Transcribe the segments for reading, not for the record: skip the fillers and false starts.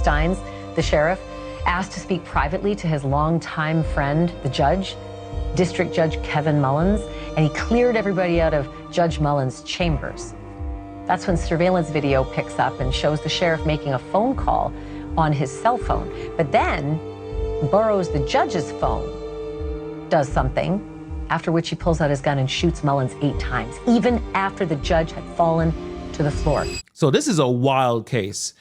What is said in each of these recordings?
Steins, the sheriff, asked to speak privately to his longtime friend, the judge, District Judge Kevin Mullins, and he cleared everybody out of Judge Mullins' chambers. That's when surveillance video picks up and shows the sheriff making a phone call on his cell phone, but then borrows the judge's phone, does something, after which he pulls out his gun and shoots Mullins 8 times, even after the judge had fallen to the floor. So this is a wild case.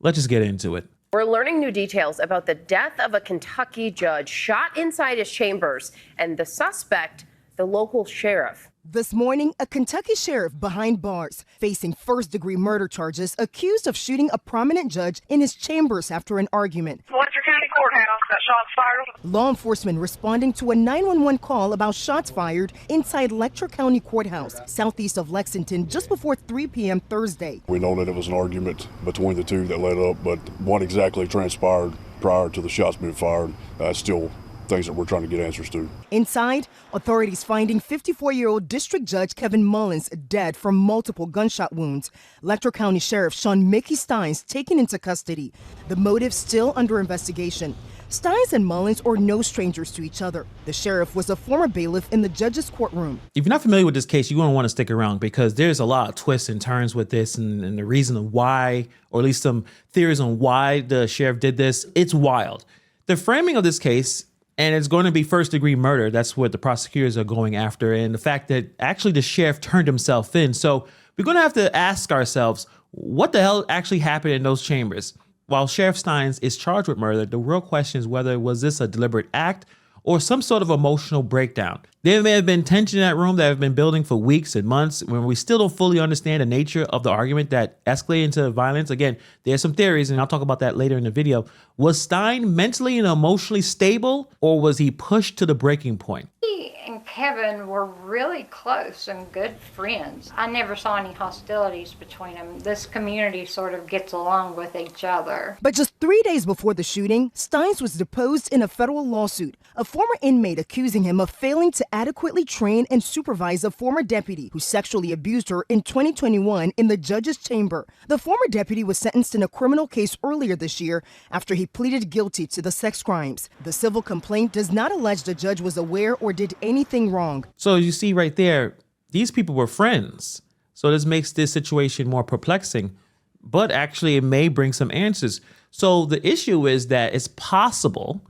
Let's just get into it. We're learning new details about the death of a Kentucky judge shot inside his chambers, and the suspect, the local sheriff. This morning, a Kentucky sheriff behind bars, facing first-degree murder charges, accused of shooting a prominent judge in his chambers after an argument. Western County Courthouse, that shots fired. Law enforcement responding to a 911 call about shots fired inside Letcher County Courthouse, southeast of Lexington, just before 3 p.m. Thursday. We know that it was an argument between the two that led up, but what exactly transpired prior to the shots being fired, still things that we're trying to get answers to. Inside, authorities finding 54-year-old District Judge Kevin Mullins dead from multiple gunshot wounds. Letcher County Sheriff Sean Mickey Steins taken into custody. The motive still under investigation. Steins and Mullins are no strangers to each other. The sheriff was a former bailiff in the judge's courtroom. If you're not familiar with this case, you're going to want to stick around because there's a lot of twists and turns with this and the reason of why, or at least some theories on why the sheriff did this. It's wild. The framing of this case, and it's going to be first-degree murder. That's what the prosecutors are going after. And the fact that actually the sheriff turned himself in. So we're going to have to ask ourselves, what the hell actually happened in those chambers? While Sheriff Steins is charged with murder, the real question is whether was this a deliberate act or some sort of emotional breakdown. There may have been tension in that room that have been building for weeks and months when we still don't fully understand the nature of the argument that escalated into violence. Again, there's some theories, and I'll talk about that later in the video. Was Stein mentally and emotionally stable, or was he pushed to the breaking point? He and Kevin were really close and good friends. I never saw any hostilities between them. This community sort of gets along with each other. But just 3 days before the shooting, Steins was deposed in a federal lawsuit. A former inmate accusing him of failing to adequately train and supervise a former deputy who sexually abused her in 2021 in the judge's chamber. The former deputy was sentenced in a criminal case earlier this year after he pleaded guilty to the sex crimes. The civil complaint does not allege the judge was aware or did anything wrong. So you see right there, these people were friends. So this makes this situation more perplexing, but actually it may bring some answers. So the issue is that it's possible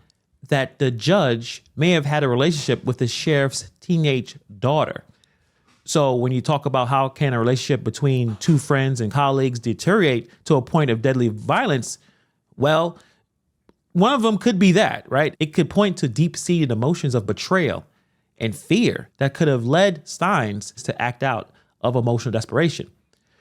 that the judge may have had a relationship with the sheriff's teenage daughter. So when you talk about how can a relationship between two friends and colleagues deteriorate to a point of deadly violence, well, one of them could be that, right? It could point to deep-seated emotions of betrayal and fear that could have led Steins to act out of emotional desperation.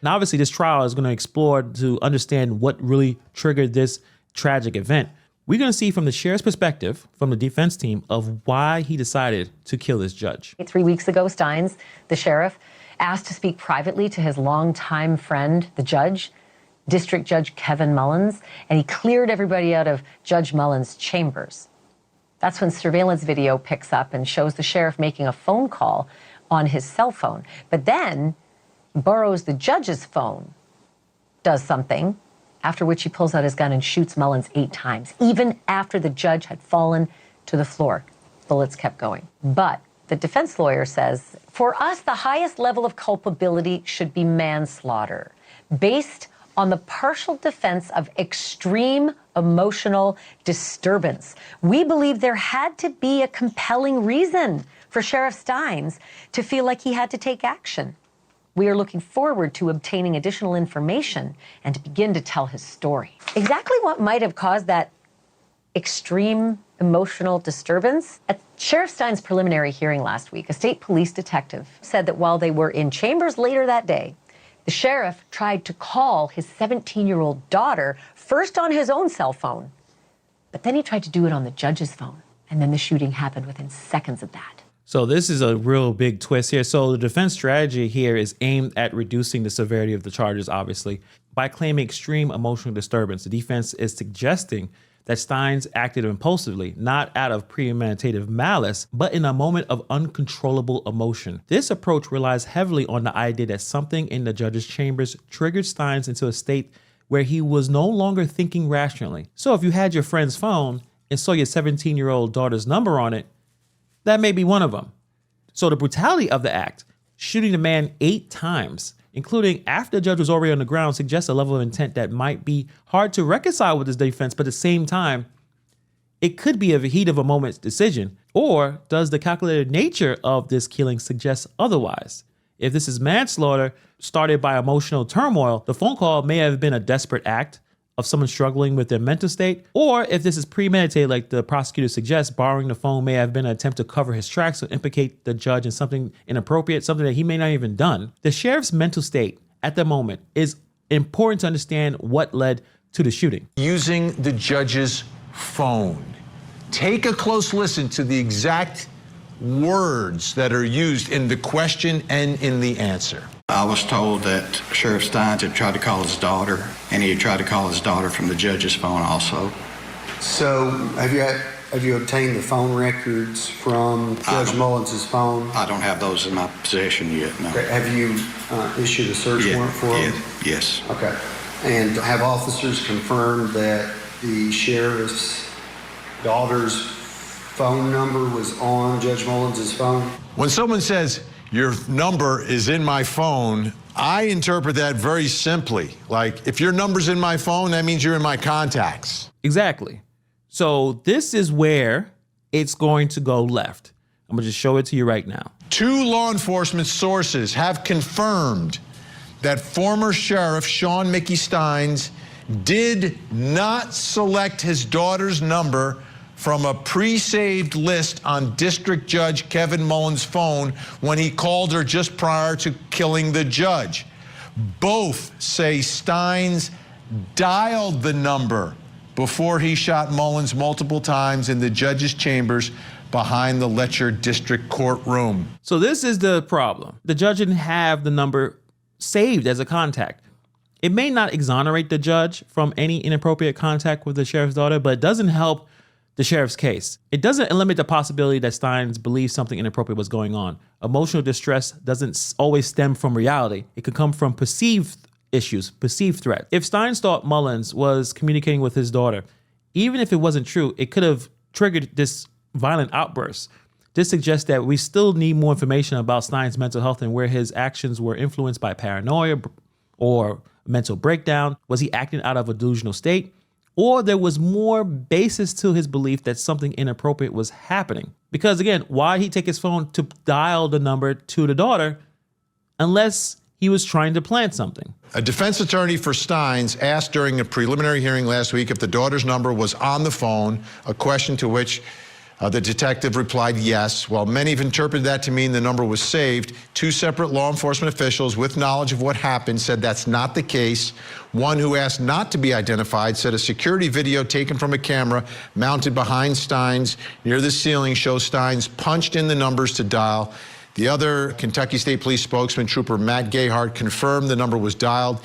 Now, obviously, this trial is going to explore to understand what really triggered this tragic event. We're going to see from the sheriff's perspective, from the defense team, of why he decided to kill this judge. 3 weeks ago, Steins, the sheriff, asked to speak privately to his longtime friend, the judge, District Judge Kevin Mullins, and he cleared everybody out of Judge Mullins' chambers. That's when surveillance video picks up and shows the sheriff making a phone call on his cell phone, but then borrows the judge's phone, does something, after which he pulls out his gun and shoots Mullins 8 times, even after the judge had fallen to the floor. Bullets kept going. But the defense lawyer says, for us, the highest level of culpability should be manslaughter, based on the partial defense of extreme emotional disturbance. We believe there had to be a compelling reason for Sheriff Steins to feel like he had to take action. We are looking forward to obtaining additional information and to begin to tell his story. Exactly what might have caused that extreme emotional disturbance? At Sheriff Steins' preliminary hearing last week, a state police detective said that while they were in chambers later that day, the sheriff tried to call his 17-year-old daughter first on his own cell phone, but then he tried to do it on the judge's phone, and then the shooting happened within seconds of that. So this is a real big twist here. So the defense strategy here is aimed at reducing the severity of the charges, obviously. By claiming extreme emotional disturbance, the defense is suggesting that Steins acted impulsively, not out of premeditative malice, but in a moment of uncontrollable emotion. This approach relies heavily on the idea that something in the judge's chambers triggered Steins into a state where he was no longer thinking rationally. So if you had your friend's phone and saw your 17-year-old daughter's number on it, that may be one of them. So the brutality of the act, shooting the man 8 times, including after the judge was already on the ground, suggests a level of intent that might be hard to reconcile with his defense, but at the same time, it could be a heat of a moment's decision. Or does the calculated nature of this killing suggest otherwise? If this is manslaughter started by emotional turmoil, the phone call may have been a desperate act of someone struggling with their mental state. Or if this is premeditated, like the prosecutor suggests, borrowing the phone may have been an attempt to cover his tracks or implicate the judge in something inappropriate, something that he may not even done. The sheriff's mental state at the moment is important to understand what led to the shooting. Using the judge's phone. Take a close listen to the exact words that are used in the question and in the answer. I was told that Sheriff Steins had tried to call his daughter, and he had tried to call his daughter from the judge's phone also. So have you obtained the phone records from Judge Mullins' phone? I don't have those in my possession yet, no. Okay. Have you issued a search warrant for them? Yes. Okay. And have officers confirmed that the sheriff's daughter's phone number was on Judge Mullins' phone? When someone says, your number is in my phone, I interpret that very simply. Like, if your number's in my phone, that means you're in my contacts. Exactly. So this is where it's going to go left. I'm gonna just show it to you right now. 2 law enforcement sources have confirmed that former Sheriff Sean Mickey Steins did not select his daughter's number from a pre-saved list on District Judge Kevin Mullins' phone when he called her just prior to killing the judge. Both say Steins dialed the number before he shot Mullins multiple times in the judge's chambers behind the Letcher District Courtroom. So this is the problem. The judge didn't have the number saved as a contact. It may not exonerate the judge from any inappropriate contact with the sheriff's daughter, but it doesn't help the sheriff's case. It doesn't eliminate the possibility that Steins believed something inappropriate was going on. Emotional distress doesn't always stem from reality. It could come from perceived issues, perceived threat. If Steins thought Mullins was communicating with his daughter, even if it wasn't true, it could have triggered this violent outburst. This suggests that we still need more information about Steins' mental health and where his actions were influenced by paranoia or mental breakdown. Was he acting out of a delusional state? Or there was more basis to his belief that something inappropriate was happening. Because again, why did he take his phone to dial the number to the daughter unless he was trying to plant something? A defense attorney for Steins asked during a preliminary hearing last week if the daughter's number was on the phone, a question to which the detective replied yes. While many have interpreted that to mean the number was saved, 2 separate law enforcement officials with knowledge of what happened said that's not the case. One who asked not to be identified said a security video taken from a camera mounted behind Steins near the ceiling shows Steins punched in the numbers to dial. The other Kentucky State Police spokesman, Trooper Matt Gayhart, confirmed the number was dialed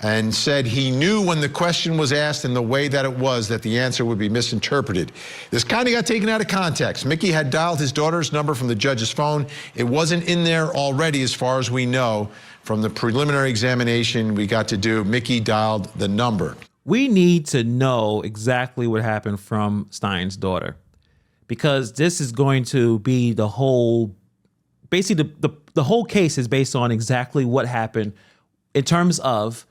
and said he knew when the question was asked in the way that it was that the answer would be misinterpreted. This kind of got taken out of context. Mickey had dialed his daughter's number from the judge's phone. It wasn't in there already as far as we know. From the preliminary examination we got to do, Mickey dialed the number. We need to know exactly what happened from Steins' daughter, because this is going to be the whole, basically the whole case is based on exactly what happened in terms of,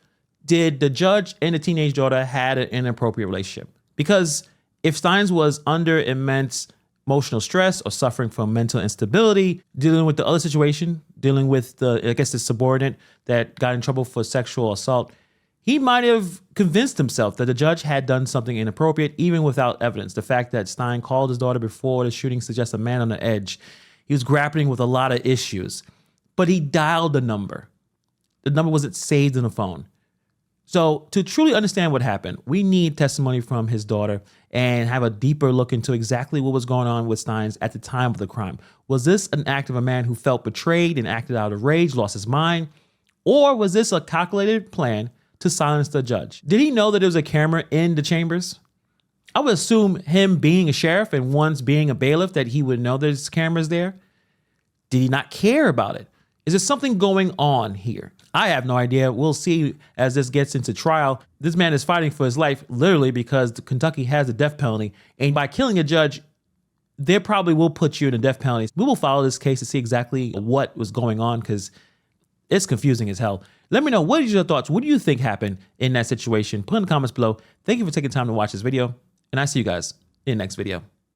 did the judge and the teenage daughter had an inappropriate relationship? Because if Steins was under immense emotional stress or suffering from mental instability, dealing with the other situation, dealing with the subordinate that got in trouble for sexual assault, he might have convinced himself that the judge had done something inappropriate, even without evidence. The fact that Stein called his daughter before the shooting suggests a man on the edge. He was grappling with a lot of issues, but he dialed the number. The number wasn't saved in the phone. So to truly understand what happened, we need testimony from his daughter and have a deeper look into exactly what was going on with Steins at the time of the crime. Was this an act of a man who felt betrayed and acted out of rage, lost his mind? Or was this a calculated plan to silence the judge? Did he know that there was a camera in the chambers? I would assume him being a sheriff and once being a bailiff that he would know there's cameras there. Did he not care about it? Is there something going on here? I have no idea. We'll see as this gets into trial. This man is fighting for his life literally because Kentucky has a death penalty. And by killing a judge, they probably will put you in a death penalty. We will follow this case to see exactly what was going on because it's confusing as hell. Let me know, what is your thoughts? What do you think happened in that situation? Put in the comments below. Thank you for taking time to watch this video, and I see you guys in the next video.